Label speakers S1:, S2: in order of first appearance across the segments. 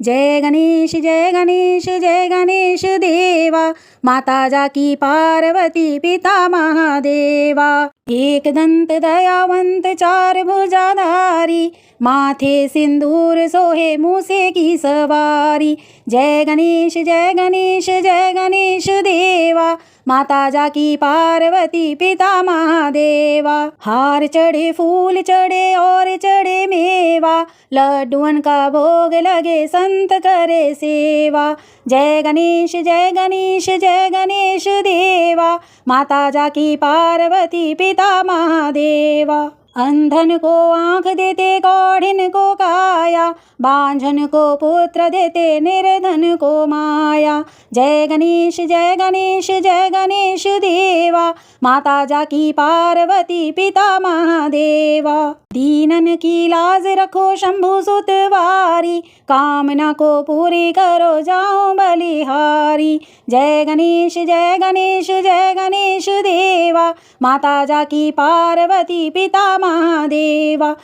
S1: जय गणेश जय गणेश जय गणेश देवा, माता जाकी पार्वती पिता महादेवा। एक दंत दयावंत चार भुजाधारी, माथे सिंदूर सोहे मूसे की सवारी। जय गणेश जय गणेश जय गणेश देवा, माता जाकी पार्वती पिता महादेवा। हार चढ़े फूल चढ़े और चढ़े मेवा, लड्डुअन का भोग लगे संत करे सेवा। जय गणेश जय गणेश जय गणेश देवा, माता जाकी पार्वती पिता महादेवा। अंधन को आँख देते गौढ़िन को काया, बांझन को पुत्र देते निर्धन को माया। जय गणेश जय गणेश जय गणेश देवा, माता जाकी पार्वती पिता महादेवा। दीनन की लाज रखो शंभु सुतवारी, कामना को पूरी करो जाओ बलिहारी। जय गणेश जय गणेश जय गणेश देवा, माता जाकी पार्वती पिता महादेवा।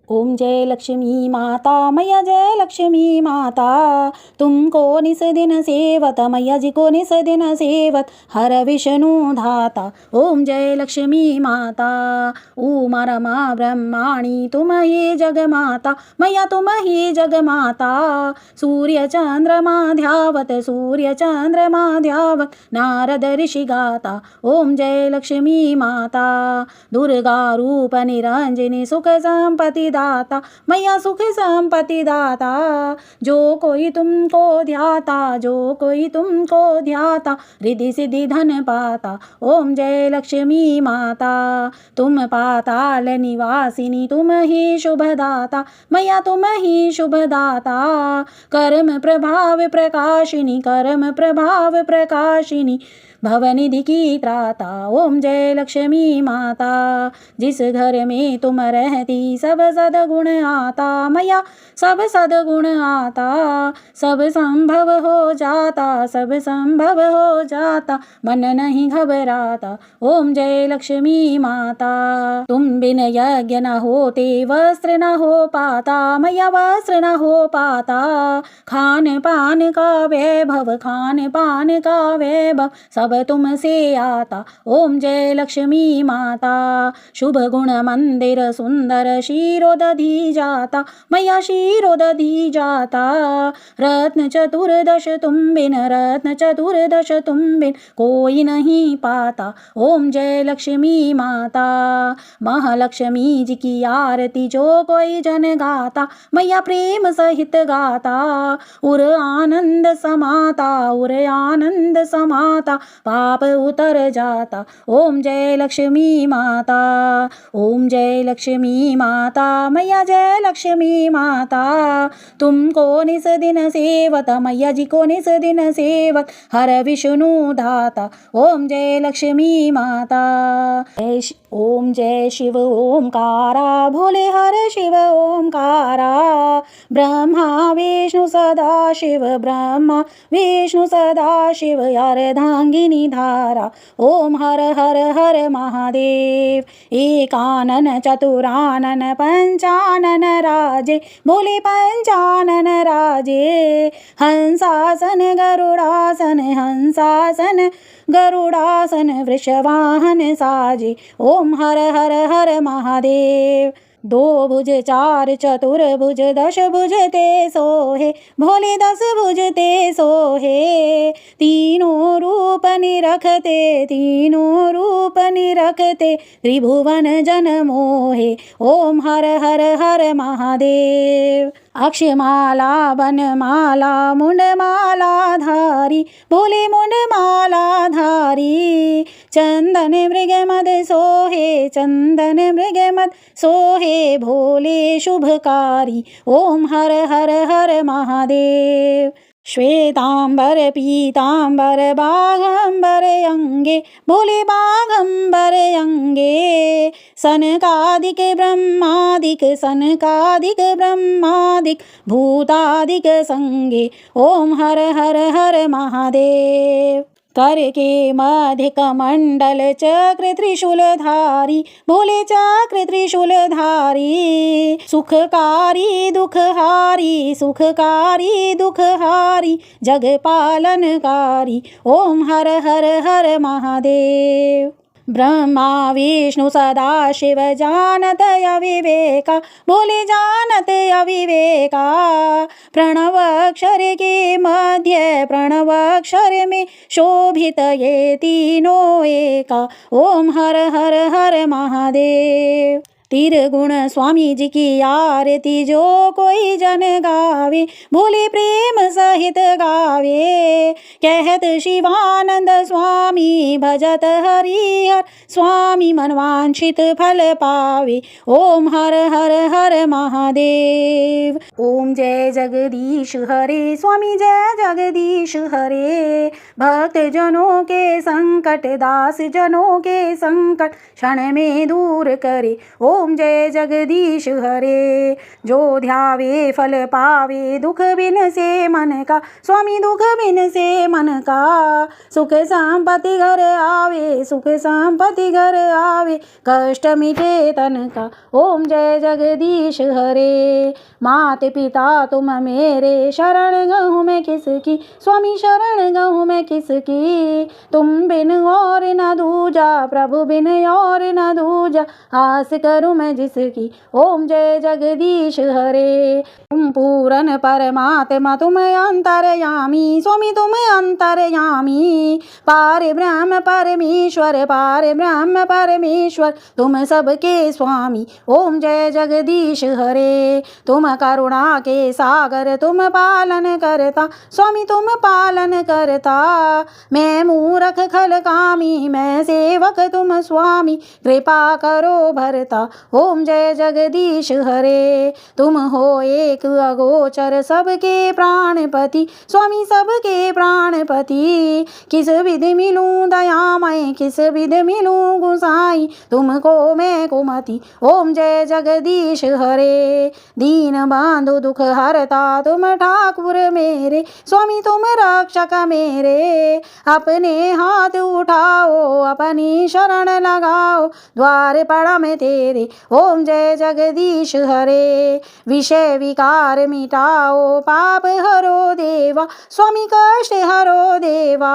S1: ओम जय लक्ष्मी माता मैया जय लक्ष्मी माता, तुमको निस दिन सेवत मैया जी को निस दिन सेवत, हर विष्णु धाता। ओम जय लक्ष्मी माता उमा रमा ब्रह्माणी, तुम ही जग माता मैया तुम ही जग माता। सूर्य चंद्रमा ध्यावत सूर्य चंद्रमा ध्यावत, नारद ऋषि गाता। ओम जय लक्ष्मी माता दुर्गा रूप निरंजनी, सुख संपत्ति दाता मैया सुख संपत्ति दाता। जो कोई तुमको ध्याता जो कोई तुमको ध्याता, रिद्धि सिद्धि धन पाता। ओम जय लक्ष्मी माता तुम पाताल निवासिनी, तुम ही शुभदाता मैया तुम ही शुभदाता। कर्म प्रभाव प्रकाशिनी कर्म प्रभाव प्रकाशिनी, भवनिधि की त्राता। ओम जय लक्ष्मी माता जिस घर में तुम रहती, सब सद्गुण आता मैया सब सद्गुण आता। सब संभव हो जाता सब संभव हो जाता, मन नहीं घबराता। ओम जय लक्ष्मी माता तुम बिन यज्ञ न होते, वस्त्र न हो पाता मैया वस्त्र न हो पाता। खान पान का वैभव खान पान का वैभव, सब तुमसे आता। ओम जय लक्ष्मी माता शुभ गुण मंदिर सुंदर, क्षीरोदधि जाता मैया क्षीरोदधि जाता। रत्न चतुर्दश तुम बिन रत्न चतुर्दश तुम बिन, कोई नहीं पाता। ओम जय लक्ष्मी माता महालक्ष्मी जी की आरती, जो कोई जन गाता मैया प्रेम सहित गाता। उर आनंद समाता उर आनंद समाता, पाप उतर जाता। ओम जय लक्ष्मी माता ओम जय लक्ष्मी माता मैया जय लक्ष्मी माता। तुमको निस दिन सेवत मैया जी को निस दिन सेवत, हर विष्णु धाता। ओम जय लक्ष्मी माता। ओम जय शिव ओमकारा, भोले हर शिव ओमकारा। ब्रह्मा विष्णु सदा शिव ब्रह्मा विष्णु सदा शिव, अर्धांगिनी धारा। ओम हर हर हर महादेव। एकानन चतुरानन पंचानन राजे, बोले पंचानन राजे। हंसासन गरुड़ासन हंसासन गरुड़ासन, वृषवाहन साजे। ओम हर हर हर महादेव। दो भुज चार चतुर्भुज, दश भुज ते सोहे, भोले 10 भुज ते सोहे। तीनों रूप निरखते तीनों रूप निरखते, त्रिभुवन जन मोहे। ओम हर हर हर महादेव। अक्षमाला वनमाला मुंडमाला धारी, भोले मुंडमाला धारी। चंदन मृगमद सोहे चंदन मृगमद सोहे, भोले शुभकारी। ओम हर हर हर महादेव। श्वेतांबर पीतांबर बाघंबर अंगे, भोले बाघंबर अंगे। सनकादिक ब्रह्मादिक सनकादिक ब्रह्मादिक, भूतादिक संगे। ओम हर हर हर महादेव। करके मध्य कमंडल चक्र त्रिशूलधारी, भोले चक्र त्रिशूलधारी। सुखकारी दुखहारी, सुखकारी दुखहारी, जग पालनकारी। ओम हर हर हर महादेव। ब्रह्मा विष्णु सदा शिव जानत अविवेका, भोले जानत अविवेका। प्रणव अक्षर के मध्य, प्रणव अक्षर में शोभित ये तीनों एका। ओम हर हर हर महादेव। त्रिगुण स्वामी जी की आरती जो कोई जन गावे, भोले प्रेम सहित गावे। कहत शिवानंद स्वामी भजत हरिहर स्वामी, मनवांछित फल पावे। ओम हर हर हर महादेव। ओम जय जगदीश हरे, स्वामी जय जगदीश हरे। भक्त जनों के संकट, दास जनों के संकट क्षण में दूर करे। ओम जय जगदीश हरे। जो ध्यावे फल पावे, दुख बिन से मन का, स्वामी दुख बिन से मन का। सुख संपत्ति घर आवे, सुख संपत्ति घर आवे, कष्ट मिटे तन का। ओम जय जगदीश हरे। माते पिता तुम मेरे, शरण गहूँ मैं किसकी, स्वामी शरण गहूँ मैं किसकी। तुम बिन और न दूजा, प्रभु बिन और न दूजा, आस करूँ मैं जिसकी। ओम जय जगदीश हरे। तुम पूरन परमात्मा, तुम अंतर्यामी, स्वामी तुम अंतर्यामी। पार ब्रह्म परमेश्वर, पार ब्रह्म परमेश्वर, तुम सबके स्वामी। ओम जय जगदीश हरे। तुम करुणा के सागर, तुम पालन करता, स्वामी तुम पालन करता। मैं मूरख खल कामी, मैं सेवक तुम स्वामी, कृपा करो भरता। ओम जय जगदीश हरे। तुम हो एक अगोचर, सबके प्राणपति, स्वामी सबके प्राणपति। किस विधि मिलूं दयामय, किस विधि मिलूं गुसाई, तुमको मैं कुमति। ओम जय जगदीश हरे। दीन बंधु दुख हरता, तुम ठाकुर मेरे, स्वामी तुम रक्षक मेरे। अपने हाथ उठाओ, अपनी शरण लगाओ, द्वार पड़ा मैं तेरे। ओम जय जगदीश हरे। विषय विकार मिटाओ, पाप हरो देवा, स्वामी कष्ट हरो देवा।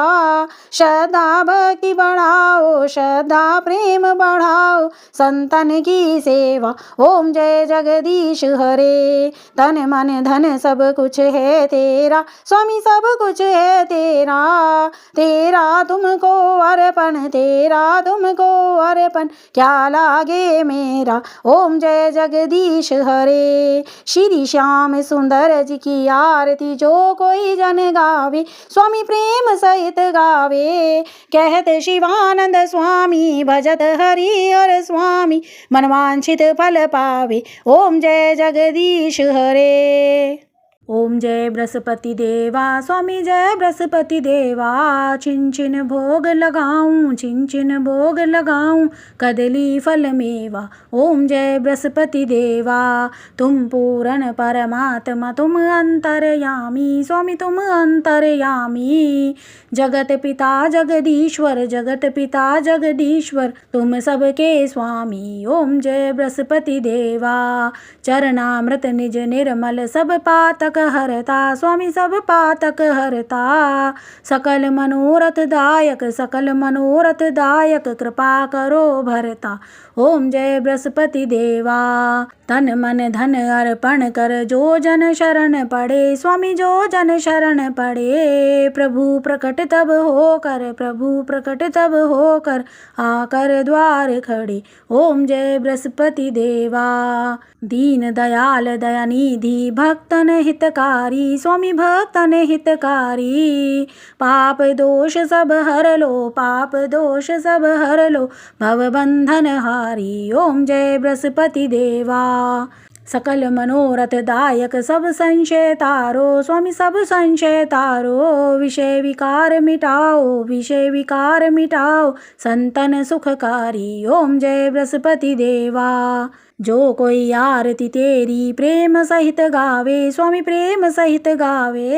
S1: श्रद्धा भक्ति बढ़ाओ, श्रद्धा प्रेम बढ़ाओ, संतन की सेवा। ओम जय जगदीश हरे। तन मन धन सब कुछ है तेरा, स्वामी सब कुछ है तेरा। तेरा तुमको अर्पण, तेरा तुमको अर्पण, क्या लागे मेरा। ओम जय जगदीश हरे। श्री श्याम सुंदर जी की आरती जो कोई जन गावे, स्वामी प्रेम सहित गावे। कहत शिवानंद स्वामी भजत हरिहर स्वामी, मनवांछित फल पावे। ओम जय जगदीश हरे। ओम जय बृहस्पति देवा, स्वामी जय बृहस्पति देवा। छिन छिन भोग लगाऊं, छिन छिन भोग लगाऊं, कदली फल मेवा। ओम जय बृहस्पति देवा। तुम पूरन परमात्मा, तुम अंतर्यामी, स्वामी तुम अंतर्यामी। जगत पिता जगदीश्वर, जगत पिता जगदीश्वर, तुम सबके स्वामी। ओम जय बृहस्पति देवा। चरणामृत निज निर्मल, सब पातक हरता, स्वामी सब पातक हरता। सकल मनोरथ दायक, सकल मनोरथ दायक, कृपा करो भरता। ओम जय बृहस्पति देवा। तन मन धन अर्पण कर, जो जन शरण पड़े, स्वामी जो जन शरण पड़े। प्रभु प्रकट तब होकर, प्रभु प्रकट तब होकर, आकर द्वार खड़े। ओम जय बृहस्पति देवा। दीन दयाल दयानिधि, भक्तन हितकारी, स्वामी भक्तन हितकारी। पाप दोष सब हर लो, पाप दोष सब हर लो, भव बंधन हारी। ओम जय बृहस्पति देवा। सकल मनोरथ दायक, सब संशय तारो, स्वामी सब संशय तारो। विषय विकार मिटाओ, विषय विकार मिटाओ, संतन सुखकारी। ओम जय बृहस्पति देवा। जो कोई आरती तेरी प्रेम सहित गावे, स्वामी प्रेम सहित गावे।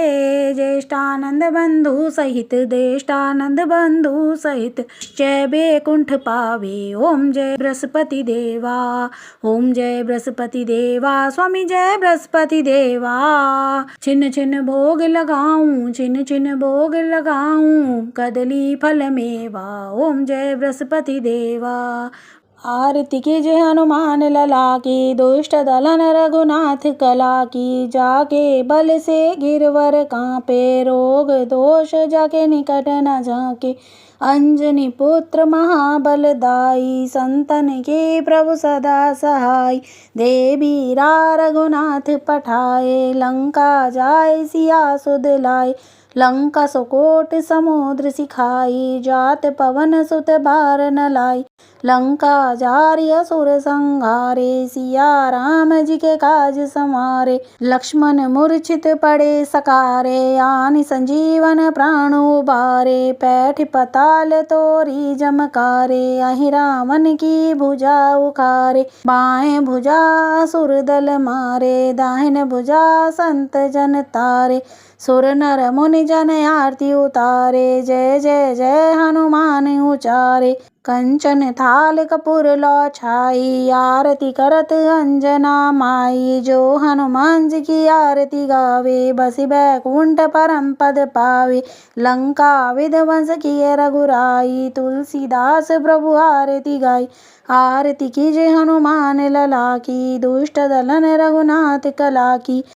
S1: ज्येष्ठानंद बंधु सहित, देष्टानंद बंधु सहित, जय बैकुंठ पावे। ओम जय बृहस्पति देवा, ओम जय बृहस्पति देवा, स्वामी जय बृहस्पति देवा। छिन छिन भोग लगाऊं, छिन छिन भोग लगाऊं, कदली फल मेवा। ओम जय बृहस्पति देवा। आरती कीजिए हनुमान लला की, दुष्ट दलन रघुनाथ कला की। जाके बल से गिरवर कांपे, रोग दोष जाके निकट न झाके। अंजनी पुत्र महाबलदाई, संतन के प्रभु सदा सहाय। देवी रा रघुनाथ पठाए, लंका जाय सिया सुध लाए। लंका सुकोट समुद्र सिखाई, जात पवन सुत बार न लाई। लंका जारी असुर संहारे, सिया राम जी के काज समारे। लक्ष्मण मूर्छित पड़े सकारे, आनि संजीवन प्राण उबारे। पैठ पताल तोरी जमकारे, अहि रावण की भुजा उखारे। बाएं भुजा असुर दल मारे, दाहिन भुजा संत जन तारे। सुर नर मुनि जन आरती उतारे, जय जय जय हनुमान उचारे। कंचन थाल कपूर लो छाई, आरती करत अंजना माई। जो हनुमान जी की आरती गावे, बसी बैकुंठ परम पद पावे। लंका विध्वंस किए रघुराई, तुलसीदास प्रभु आरती गाई। आरती कीजिए हनुमान लला की, दुष्ट दलन रघुनाथ कला की।